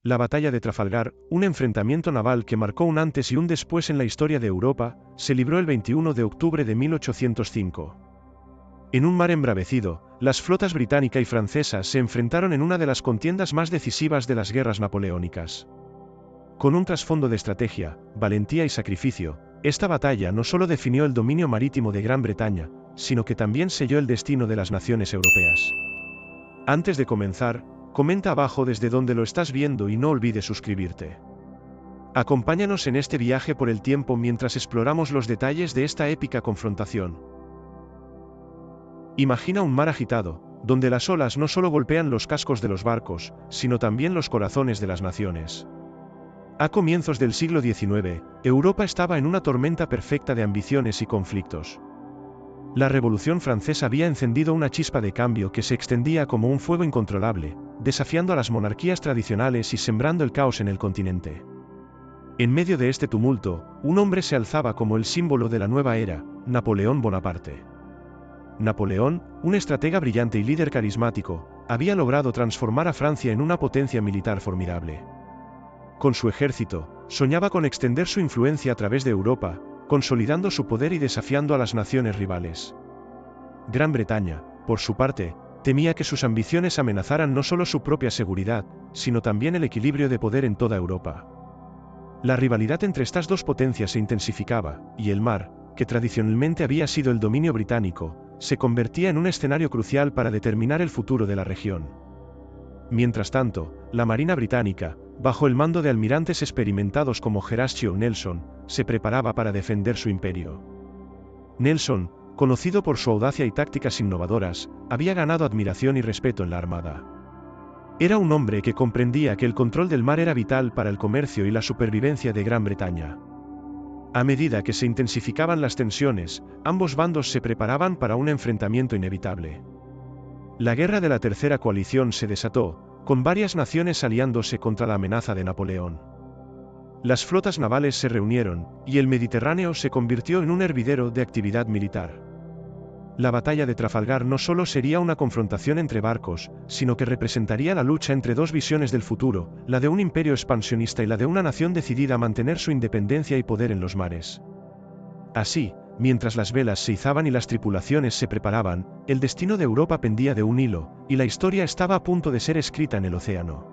La batalla de Trafalgar, un enfrentamiento naval que marcó un antes y un después en la historia de Europa, se libró el 21 de octubre de 1805. En un mar embravecido, las flotas británica y francesa se enfrentaron en una de las contiendas más decisivas de las guerras napoleónicas. Con un trasfondo de estrategia, valentía y sacrificio, esta batalla no solo definió el dominio marítimo de Gran Bretaña, sino que también selló el destino de las naciones europeas. Antes de comenzar, comenta abajo desde donde lo estás viendo y no olvides suscribirte. Acompáñanos en este viaje por el tiempo mientras exploramos los detalles de esta épica confrontación. Imagina un mar agitado, donde las olas no solo golpean los cascos de los barcos, sino también los corazones de las naciones. A comienzos del siglo XIX, Europa estaba en una tormenta perfecta de ambiciones y conflictos. La Revolución Francesa había encendido una chispa de cambio que se extendía como un fuego incontrolable, desafiando a las monarquías tradicionales y sembrando el caos en el continente. En medio de este tumulto, un hombre se alzaba como el símbolo de la nueva era, Napoleón Bonaparte. Napoleón, un estratega brillante y líder carismático, había logrado transformar a Francia en una potencia militar formidable. Con su ejército, soñaba con extender su influencia a través de Europa, consolidando su poder y desafiando a las naciones rivales. Gran Bretaña, por su parte, temía que sus ambiciones amenazaran no solo su propia seguridad, sino también el equilibrio de poder en toda Europa. La rivalidad entre estas dos potencias se intensificaba, y el mar, que tradicionalmente había sido el dominio británico, se convertía en un escenario crucial para determinar el futuro de la región. Mientras tanto, la Marina británica, bajo el mando de almirantes experimentados como Horatio Nelson, se preparaba para defender su imperio. Nelson, conocido por su audacia y tácticas innovadoras, había ganado admiración y respeto en la Armada. Era un hombre que comprendía que el control del mar era vital para el comercio y la supervivencia de Gran Bretaña. A medida que se intensificaban las tensiones, ambos bandos se preparaban para un enfrentamiento inevitable. La guerra de la Tercera Coalición se desató, con varias naciones aliándose contra la amenaza de Napoleón. Las flotas navales se reunieron, y el Mediterráneo se convirtió en un hervidero de actividad militar. La batalla de Trafalgar no solo sería una confrontación entre barcos, sino que representaría la lucha entre dos visiones del futuro, la de un imperio expansionista y la de una nación decidida a mantener su independencia y poder en los mares. Así, mientras las velas se izaban y las tripulaciones se preparaban, el destino de Europa pendía de un hilo, y la historia estaba a punto de ser escrita en el océano.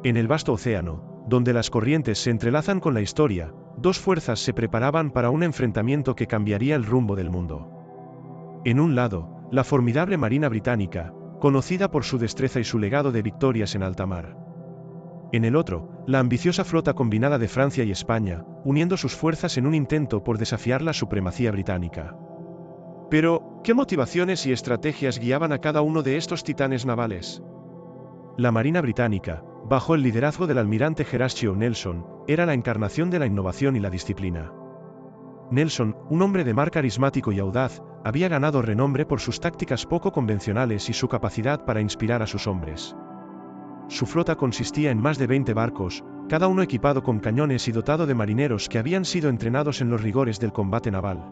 En el vasto océano, donde las corrientes se entrelazan con la historia, dos fuerzas se preparaban para un enfrentamiento que cambiaría el rumbo del mundo. En un lado, la formidable Marina británica, conocida por su destreza y su legado de victorias en alta mar. En el otro, la ambiciosa flota combinada de Francia y España, uniendo sus fuerzas en un intento por desafiar la supremacía británica. Pero, ¿qué motivaciones y estrategias guiaban a cada uno de estos titanes navales? La Marina británica, bajo el liderazgo del almirante Horatio Nelson, era la encarnación de la innovación y la disciplina. Nelson, un hombre de mar carismático y audaz, había ganado renombre por sus tácticas poco convencionales y su capacidad para inspirar a sus hombres. Su flota consistía en más de 20 barcos, cada uno equipado con cañones y dotado de marineros que habían sido entrenados en los rigores del combate naval.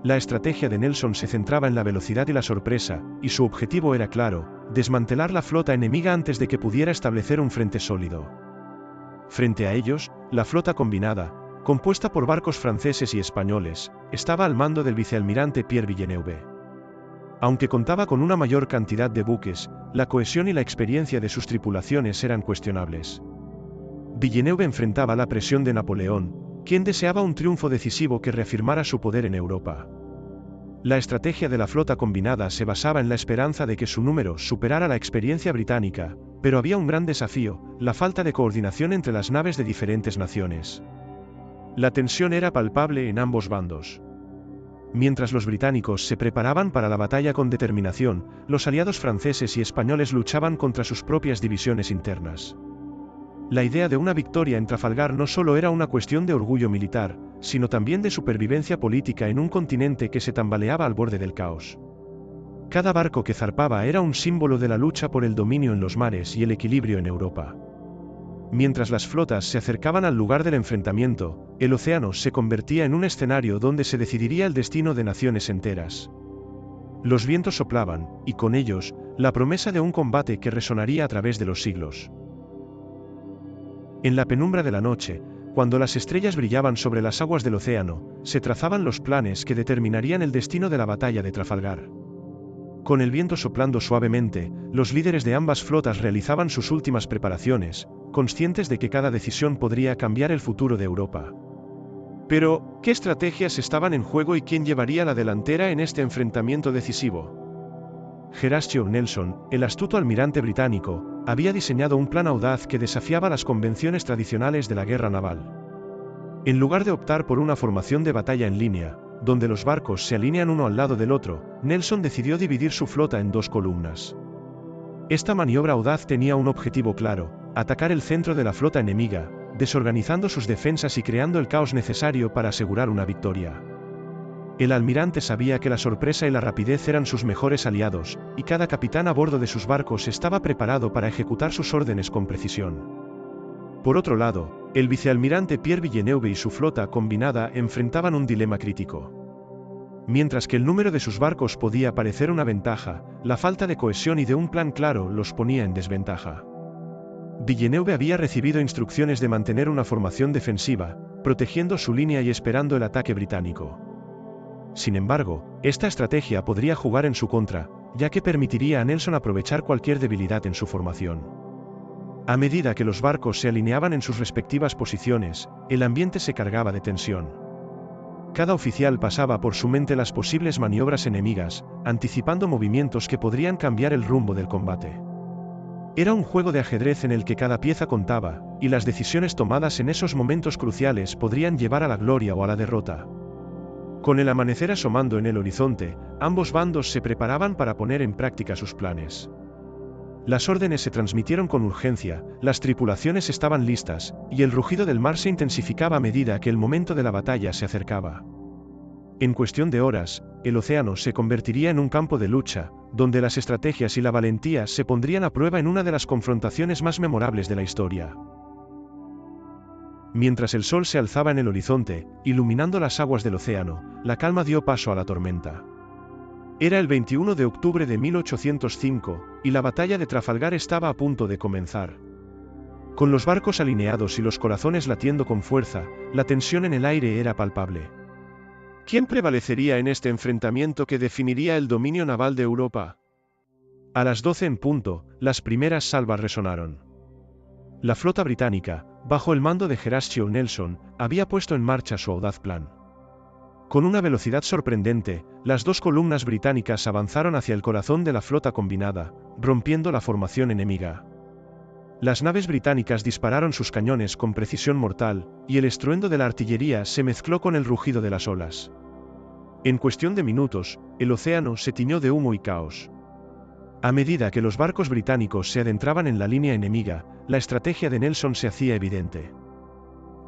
La estrategia de Nelson se centraba en la velocidad y la sorpresa, y su objetivo era claro: desmantelar la flota enemiga antes de que pudiera establecer un frente sólido. Frente a ellos, la flota combinada, compuesta por barcos franceses y españoles, estaba al mando del vicealmirante Pierre Villeneuve. Aunque contaba con una mayor cantidad de buques, la cohesión y la experiencia de sus tripulaciones eran cuestionables. Villeneuve enfrentaba la presión de Napoleón, quien deseaba un triunfo decisivo que reafirmara su poder en Europa. La estrategia de la flota combinada se basaba en la esperanza de que su número superara la experiencia británica, pero había un gran desafío: la falta de coordinación entre las naves de diferentes naciones. La tensión era palpable en ambos bandos. Mientras los británicos se preparaban para la batalla con determinación, los aliados franceses y españoles luchaban contra sus propias divisiones internas. La idea de una victoria en Trafalgar no solo era una cuestión de orgullo militar, sino también de supervivencia política en un continente que se tambaleaba al borde del caos. Cada barco que zarpaba era un símbolo de la lucha por el dominio en los mares y el equilibrio en Europa. Mientras las flotas se acercaban al lugar del enfrentamiento, el océano se convertía en un escenario donde se decidiría el destino de naciones enteras. Los vientos soplaban, y con ellos, la promesa de un combate que resonaría a través de los siglos. En la penumbra de la noche, cuando las estrellas brillaban sobre las aguas del océano, se trazaban los planes que determinarían el destino de la batalla de Trafalgar. Con el viento soplando suavemente, los líderes de ambas flotas realizaban sus últimas preparaciones, conscientes de que cada decisión podría cambiar el futuro de Europa. Pero, ¿qué estrategias estaban en juego y quién llevaría la delantera en este enfrentamiento decisivo? Horatio Nelson, el astuto almirante británico, había diseñado un plan audaz que desafiaba las convenciones tradicionales de la guerra naval. En lugar de optar por una formación de batalla en línea, donde los barcos se alinean uno al lado del otro, Nelson decidió dividir su flota en dos columnas. Esta maniobra audaz tenía un objetivo claro: atacar el centro de la flota enemiga, desorganizando sus defensas y creando el caos necesario para asegurar una victoria. El almirante sabía que la sorpresa y la rapidez eran sus mejores aliados, y cada capitán a bordo de sus barcos estaba preparado para ejecutar sus órdenes con precisión. Por otro lado, el vicealmirante Pierre Villeneuve y su flota combinada enfrentaban un dilema crítico. Mientras que el número de sus barcos podía parecer una ventaja, la falta de cohesión y de un plan claro los ponía en desventaja. Villeneuve había recibido instrucciones de mantener una formación defensiva, protegiendo su línea y esperando el ataque británico. Sin embargo, esta estrategia podría jugar en su contra, ya que permitiría a Nelson aprovechar cualquier debilidad en su formación. A medida que los barcos se alineaban en sus respectivas posiciones, el ambiente se cargaba de tensión. Cada oficial pasaba por su mente las posibles maniobras enemigas, anticipando movimientos que podrían cambiar el rumbo del combate. Era un juego de ajedrez en el que cada pieza contaba, y las decisiones tomadas en esos momentos cruciales podrían llevar a la gloria o a la derrota. Con el amanecer asomando en el horizonte, ambos bandos se preparaban para poner en práctica sus planes. Las órdenes se transmitieron con urgencia, las tripulaciones estaban listas, y el rugido del mar se intensificaba a medida que el momento de la batalla se acercaba. En cuestión de horas, el océano se convertiría en un campo de lucha, donde las estrategias y la valentía se pondrían a prueba en una de las confrontaciones más memorables de la historia. Mientras el sol se alzaba en el horizonte, iluminando las aguas del océano, la calma dio paso a la tormenta. Era el 21 de octubre de 1805, y la batalla de Trafalgar estaba a punto de comenzar. Con los barcos alineados y los corazones latiendo con fuerza, la tensión en el aire era palpable. ¿Quién prevalecería en este enfrentamiento que definiría el dominio naval de Europa? A las 12 en punto, las primeras salvas resonaron. La flota británica, bajo el mando de Horatio Nelson, había puesto en marcha su audaz plan. Con una velocidad sorprendente, las dos columnas británicas avanzaron hacia el corazón de la flota combinada, rompiendo la formación enemiga. Las naves británicas dispararon sus cañones con precisión mortal, y el estruendo de la artillería se mezcló con el rugido de las olas. En cuestión de minutos, el océano se tiñó de humo y caos. A medida que los barcos británicos se adentraban en la línea enemiga, la estrategia de Nelson se hacía evidente.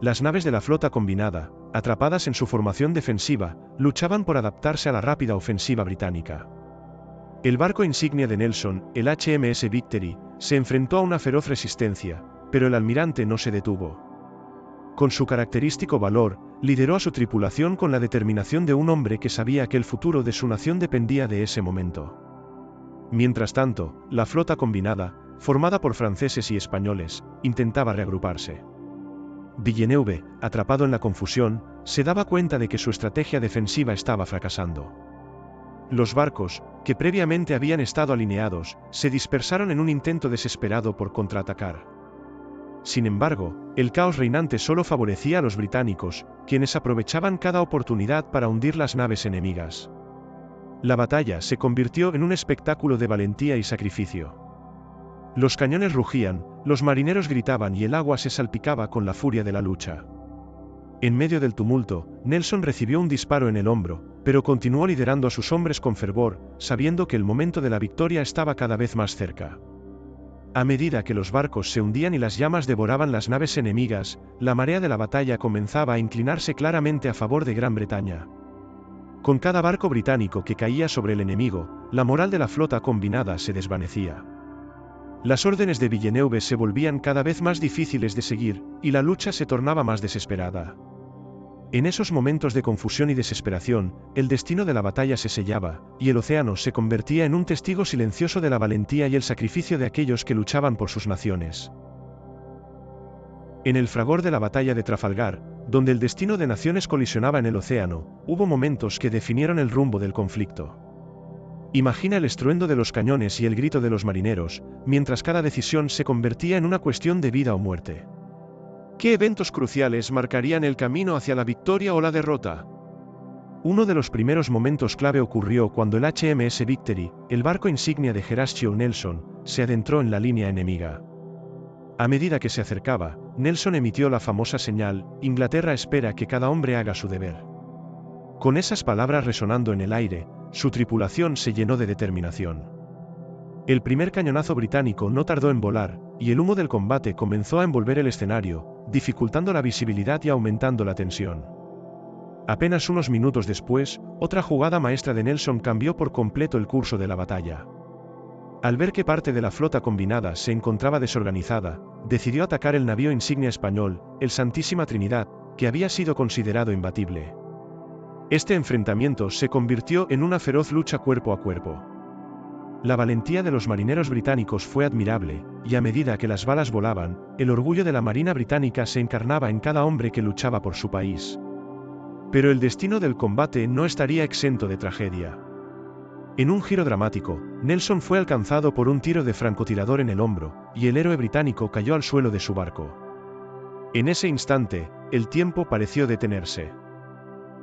Las naves de la flota combinada, atrapadas en su formación defensiva, luchaban por adaptarse a la rápida ofensiva británica. El barco insignia de Nelson, el HMS Victory, se enfrentó a una feroz resistencia, pero el almirante no se detuvo. Con su característico valor, lideró a su tripulación con la determinación de un hombre que sabía que el futuro de su nación dependía de ese momento. Mientras tanto, la flota combinada, formada por franceses y españoles, intentaba reagruparse. Villeneuve, atrapado en la confusión, se daba cuenta de que su estrategia defensiva estaba fracasando. Los barcos, que previamente habían estado alineados, se dispersaron en un intento desesperado por contraatacar. Sin embargo, el caos reinante solo favorecía a los británicos, quienes aprovechaban cada oportunidad para hundir las naves enemigas. La batalla se convirtió en un espectáculo de valentía y sacrificio. Los cañones rugían, los marineros gritaban y el agua se salpicaba con la furia de la lucha. En medio del tumulto, Nelson recibió un disparo en el hombro, pero continuó liderando a sus hombres con fervor, sabiendo que el momento de la victoria estaba cada vez más cerca. A medida que los barcos se hundían y las llamas devoraban las naves enemigas, la marea de la batalla comenzaba a inclinarse claramente a favor de Gran Bretaña. Con cada barco británico que caía sobre el enemigo, la moral de la flota combinada se desvanecía. Las órdenes de Villeneuve se volvían cada vez más difíciles de seguir, y la lucha se tornaba más desesperada. En esos momentos de confusión y desesperación, el destino de la batalla se sellaba, y el océano se convertía en un testigo silencioso de la valentía y el sacrificio de aquellos que luchaban por sus naciones. En el fragor de la batalla de Trafalgar, donde el destino de naciones colisionaba en el océano, hubo momentos que definieron el rumbo del conflicto. Imagina el estruendo de los cañones y el grito de los marineros, mientras cada decisión se convertía en una cuestión de vida o muerte. ¿Qué eventos cruciales marcarían el camino hacia la victoria o la derrota? Uno de los primeros momentos clave ocurrió cuando el HMS Victory, el barco insignia de Horatio Nelson, se adentró en la línea enemiga. A medida que se acercaba, Nelson emitió la famosa señal: Inglaterra espera que cada hombre haga su deber. Con esas palabras resonando en el aire, su tripulación se llenó de determinación. El primer cañonazo británico no tardó en volar, y el humo del combate comenzó a envolver el escenario, dificultando la visibilidad y aumentando la tensión. Apenas unos minutos después, otra jugada maestra de Nelson cambió por completo el curso de la batalla. Al ver que parte de la flota combinada se encontraba desorganizada, decidió atacar el navío insignia español, el Santísima Trinidad, que había sido considerado imbatible. Este enfrentamiento se convirtió en una feroz lucha cuerpo a cuerpo. La valentía de los marineros británicos fue admirable, y a medida que las balas volaban, el orgullo de la Marina británica se encarnaba en cada hombre que luchaba por su país. Pero el destino del combate no estaría exento de tragedia. En un giro dramático, Nelson fue alcanzado por un tiro de francotirador en el hombro, y el héroe británico cayó al suelo de su barco. En ese instante, el tiempo pareció detenerse.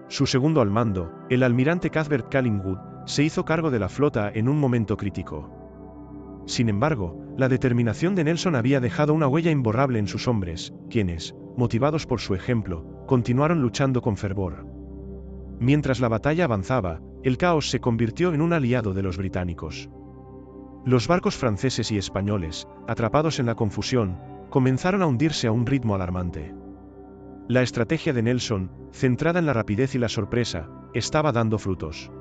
Su segundo al mando, el almirante Cuthbert Collingwood, se hizo cargo de la flota en un momento crítico. Sin embargo, la determinación de Nelson había dejado una huella imborrable en sus hombres, quienes, motivados por su ejemplo, continuaron luchando con fervor. Mientras la batalla avanzaba, el caos se convirtió en un aliado de los británicos. Los barcos franceses y españoles, atrapados en la confusión, comenzaron a hundirse a un ritmo alarmante. La estrategia de Nelson, centrada en la rapidez y la sorpresa, estaba dando frutos.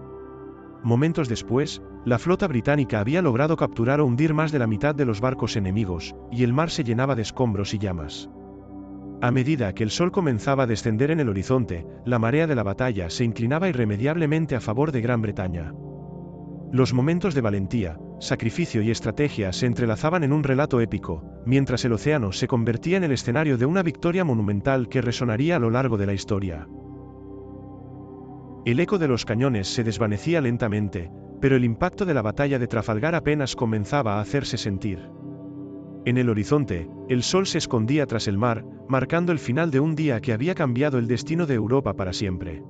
Momentos después, la flota británica había logrado capturar o hundir más de la mitad de los barcos enemigos, y el mar se llenaba de escombros y llamas. A medida que el sol comenzaba a descender en el horizonte, la marea de la batalla se inclinaba irremediablemente a favor de Gran Bretaña. Los momentos de valentía, sacrificio y estrategia se entrelazaban en un relato épico, mientras el océano se convertía en el escenario de una victoria monumental que resonaría a lo largo de la historia. El eco de los cañones se desvanecía lentamente, pero el impacto de la batalla de Trafalgar apenas comenzaba a hacerse sentir. En el horizonte, el sol se escondía tras el mar, marcando el final de un día que había cambiado el destino de Europa para siempre.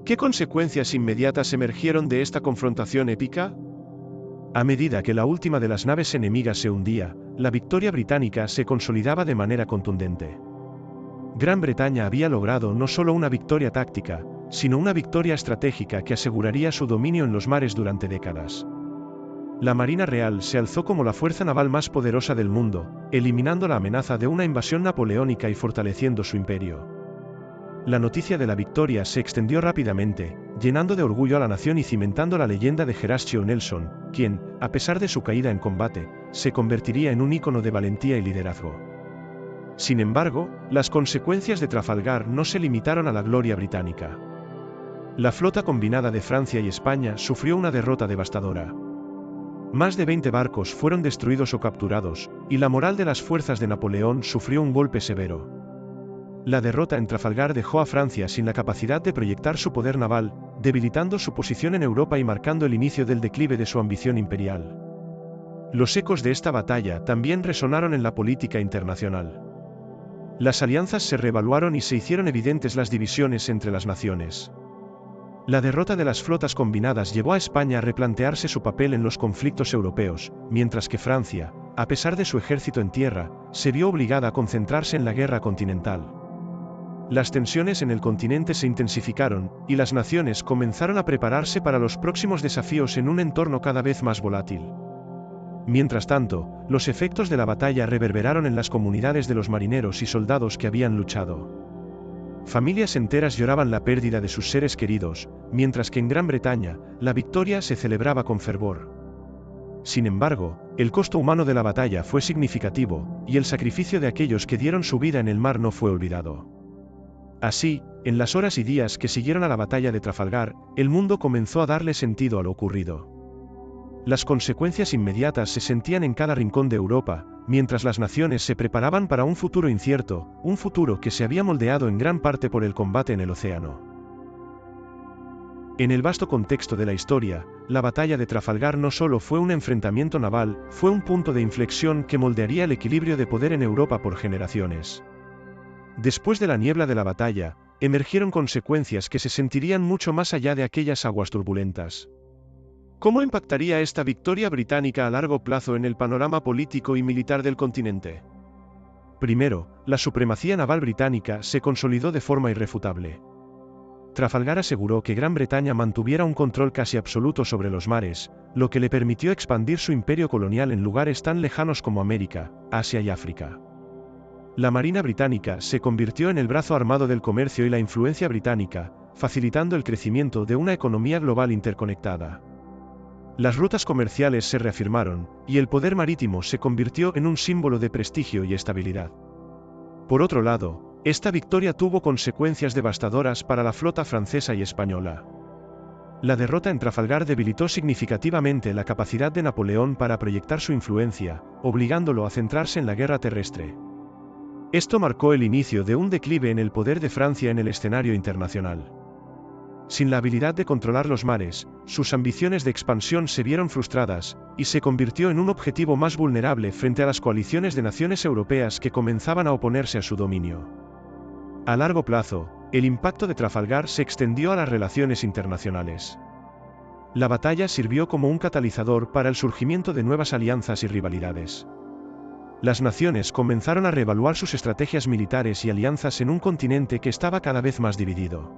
¿Qué consecuencias inmediatas emergieron de esta confrontación épica? A medida que la última de las naves enemigas se hundía, la victoria británica se consolidaba de manera contundente. Gran Bretaña había logrado no solo una victoria táctica, sino una victoria estratégica que aseguraría su dominio en los mares durante décadas. La Marina Real se alzó como la fuerza naval más poderosa del mundo, eliminando la amenaza de una invasión napoleónica y fortaleciendo su imperio. La noticia de la victoria se extendió rápidamente, llenando de orgullo a la nación y cimentando la leyenda de Horatio Nelson, quien, a pesar de su caída en combate, se convertiría en un ícono de valentía y liderazgo. Sin embargo, las consecuencias de Trafalgar no se limitaron a la gloria británica. La flota combinada de Francia y España sufrió una derrota devastadora. Más de 20 barcos fueron destruidos o capturados, y la moral de las fuerzas de Napoleón sufrió un golpe severo. La derrota en Trafalgar dejó a Francia sin la capacidad de proyectar su poder naval, debilitando su posición en Europa y marcando el inicio del declive de su ambición imperial. Los ecos de esta batalla también resonaron en la política internacional. Las alianzas se reevaluaron y se hicieron evidentes las divisiones entre las naciones. La derrota de las flotas combinadas llevó a España a replantearse su papel en los conflictos europeos, mientras que Francia, a pesar de su ejército en tierra, se vio obligada a concentrarse en la guerra continental. Las tensiones en el continente se intensificaron, y las naciones comenzaron a prepararse para los próximos desafíos en un entorno cada vez más volátil. Mientras tanto, los efectos de la batalla reverberaron en las comunidades de los marineros y soldados que habían luchado. Familias enteras lloraban la pérdida de sus seres queridos, mientras que en Gran Bretaña, la victoria se celebraba con fervor. Sin embargo, el costo humano de la batalla fue significativo, y el sacrificio de aquellos que dieron su vida en el mar no fue olvidado. Así, En las horas y días que siguieron a la batalla de Trafalgar, el mundo comenzó a darle sentido a lo ocurrido. Las consecuencias inmediatas se sentían en cada rincón de Europa, mientras las naciones se preparaban para un futuro incierto, un futuro que se había moldeado en gran parte por el combate en el océano. En el vasto contexto de la historia, la batalla de Trafalgar no solo fue un enfrentamiento naval, fue un punto de inflexión que moldearía el equilibrio de poder en Europa por generaciones. Después de la niebla de la batalla, emergieron consecuencias que se sentirían mucho más allá de aquellas aguas turbulentas. ¿Cómo impactaría esta victoria británica a largo plazo en el panorama político y militar del continente? Primero, la supremacía naval británica se consolidó de forma irrefutable. Trafalgar aseguró que Gran Bretaña mantuviera un control casi absoluto sobre los mares, lo que le permitió expandir su imperio colonial en lugares tan lejanos como América, Asia y África. La Marina británica se convirtió en el brazo armado del comercio y la influencia británica, facilitando el crecimiento de una economía global interconectada. Las rutas comerciales se reafirmaron, y el poder marítimo se convirtió en un símbolo de prestigio y estabilidad. Por otro lado, esta victoria tuvo consecuencias devastadoras para la flota francesa y española. La derrota en Trafalgar debilitó significativamente la capacidad de Napoleón para proyectar su influencia, obligándolo a centrarse en la guerra terrestre. Esto marcó el inicio de un declive en el poder de Francia en el escenario internacional. Sin la habilidad de controlar los mares, sus ambiciones de expansión se vieron frustradas, y se convirtió en un objetivo más vulnerable frente a las coaliciones de naciones europeas que comenzaban a oponerse a su dominio. A largo plazo, el impacto de Trafalgar se extendió a las relaciones internacionales. La batalla sirvió como un catalizador para el surgimiento de nuevas alianzas y rivalidades. Las naciones comenzaron a reevaluar sus estrategias militares y alianzas en un continente que estaba cada vez más dividido.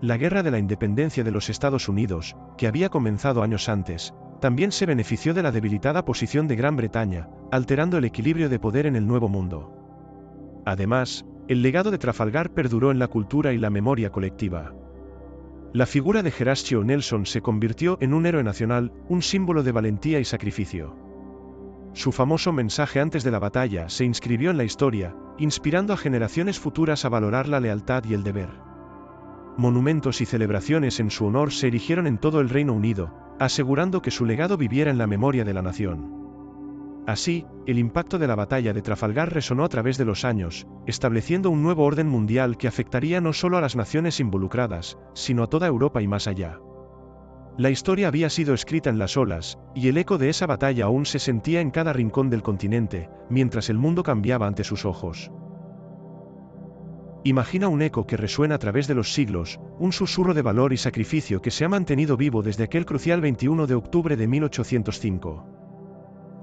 La Guerra de la Independencia de los Estados Unidos, que había comenzado años antes, también se benefició de la debilitada posición de Gran Bretaña, alterando el equilibrio de poder en el Nuevo Mundo. Además, el legado de Trafalgar perduró en la cultura y la memoria colectiva. La figura de Horatio Nelson se convirtió en un héroe nacional, un símbolo de valentía y sacrificio. Su famoso mensaje antes de la batalla se inscribió en la historia, inspirando a generaciones futuras a valorar la lealtad y el deber. Monumentos y celebraciones en su honor se erigieron en todo el Reino Unido, asegurando que su legado viviera en la memoria de la nación. Así, el impacto de la batalla de Trafalgar resonó a través de los años, estableciendo un nuevo orden mundial que afectaría no solo a las naciones involucradas, sino a toda Europa y más allá. La historia había sido escrita en las olas, y el eco de esa batalla aún se sentía en cada rincón del continente, mientras el mundo cambiaba ante sus ojos. Imagina un eco que resuena a través de los siglos, un susurro de valor y sacrificio que se ha mantenido vivo desde aquel crucial 21 de octubre de 1805.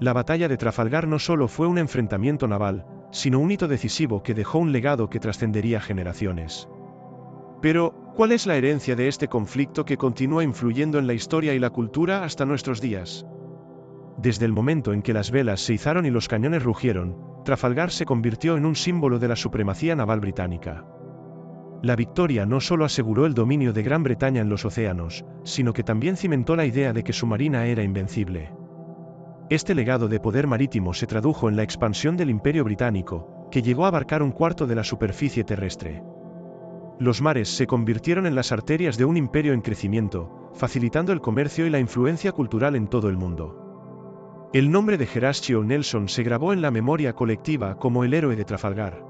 La batalla de Trafalgar no solo fue un enfrentamiento naval, sino un hito decisivo que dejó un legado que trascendería generaciones. Pero, ¿cuál es la herencia de este conflicto que continúa influyendo en la historia y la cultura hasta nuestros días? Desde el momento en que las velas se izaron y los cañones rugieron, Trafalgar se convirtió en un símbolo de la supremacía naval británica. La victoria no solo aseguró el dominio de Gran Bretaña en los océanos, sino que también cimentó la idea de que su marina era invencible. Este legado de poder marítimo se tradujo en la expansión del Imperio Británico, que llegó a abarcar un cuarto de la superficie terrestre. Los mares se convirtieron en las arterias de un imperio en crecimiento, facilitando el comercio y la influencia cultural en todo el mundo. El nombre de Horatio Nelson se grabó en la memoria colectiva como el héroe de Trafalgar.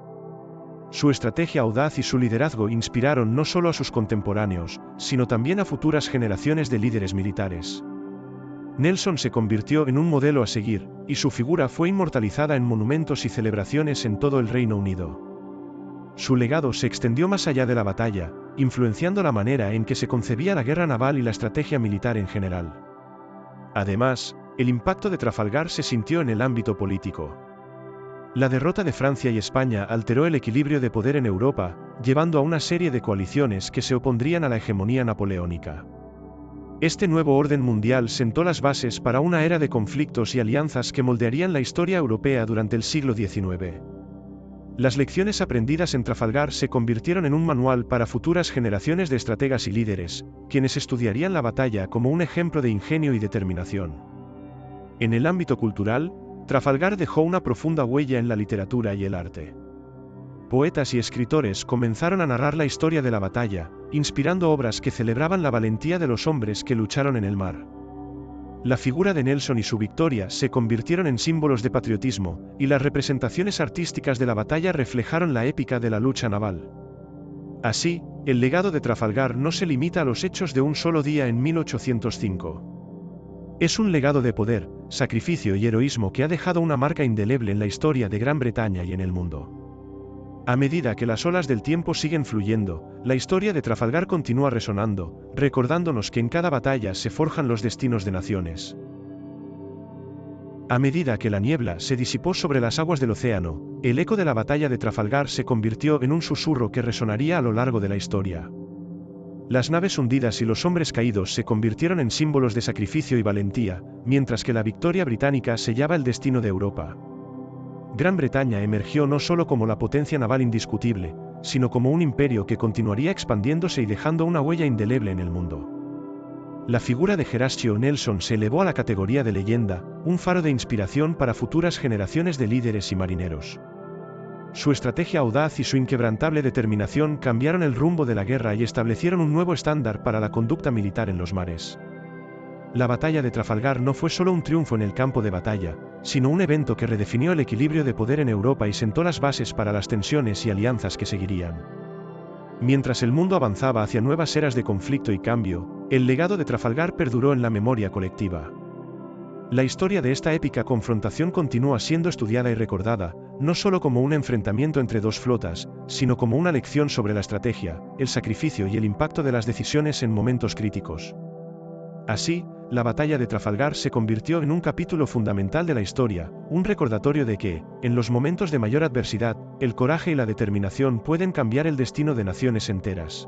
Su estrategia audaz y su liderazgo inspiraron no solo a sus contemporáneos, sino también a futuras generaciones de líderes militares. Nelson se convirtió en un modelo a seguir, y su figura fue inmortalizada en monumentos y celebraciones en todo el Reino Unido. Su legado se extendió más allá de la batalla, influenciando la manera en que se concebía la guerra naval y la estrategia militar en general. Además, el impacto de Trafalgar se sintió en el ámbito político. La derrota de Francia y España alteró el equilibrio de poder en Europa, llevando a una serie de coaliciones que se opondrían a la hegemonía napoleónica. Este nuevo orden mundial sentó las bases para una era de conflictos y alianzas que moldearían la historia europea durante el siglo XIX. Las lecciones aprendidas en Trafalgar se convirtieron en un manual para futuras generaciones de estrategas y líderes, quienes estudiarían la batalla como un ejemplo de ingenio y determinación. En el ámbito cultural, Trafalgar dejó una profunda huella en la literatura y el arte. poetas y escritores comenzaron a narrar la historia de la batalla, inspirando obras que celebraban la valentía de los hombres que lucharon en el mar. La figura de Nelson y su victoria se convirtieron en símbolos de patriotismo, y las representaciones artísticas de la batalla reflejaron la épica de la lucha naval. Así, el legado de Trafalgar no se limita a los hechos de un solo día en 1805. Es un legado de poder, sacrificio y heroísmo que ha dejado una marca indeleble en la historia de Gran Bretaña y en el mundo. A medida que las olas del tiempo siguen fluyendo, la historia de Trafalgar continúa resonando, recordándonos que en cada batalla se forjan los destinos de naciones. A medida que la niebla se disipó sobre las aguas del océano, el eco de la batalla de Trafalgar se convirtió en un susurro que resonaría a lo largo de la historia. Las naves hundidas y los hombres caídos se convirtieron en símbolos de sacrificio y valentía, mientras que la victoria británica sellaba el destino de Europa. Gran Bretaña emergió no solo como la potencia naval indiscutible, sino como un imperio que continuaría expandiéndose y dejando una huella indeleble en el mundo. La figura de Horatio Nelson se elevó a la categoría de leyenda, un faro de inspiración para futuras generaciones de líderes y marineros. Su estrategia audaz y su inquebrantable determinación cambiaron el rumbo de la guerra y establecieron un nuevo estándar para la conducta militar en los mares. La batalla de Trafalgar no fue solo un triunfo en el campo de batalla, sino un evento que redefinió el equilibrio de poder en Europa y sentó las bases para las tensiones y alianzas que seguirían. Mientras el mundo avanzaba hacia nuevas eras de conflicto y cambio, el legado de Trafalgar perduró en la memoria colectiva. La historia de esta épica confrontación continúa siendo estudiada y recordada, no solo como un enfrentamiento entre dos flotas, sino como una lección sobre la estrategia, el sacrificio y el impacto de las decisiones en momentos críticos. Así, la batalla de Trafalgar se convirtió en un capítulo fundamental de la historia, un recordatorio de que, en los momentos de mayor adversidad, el coraje y la determinación pueden cambiar el destino de naciones enteras.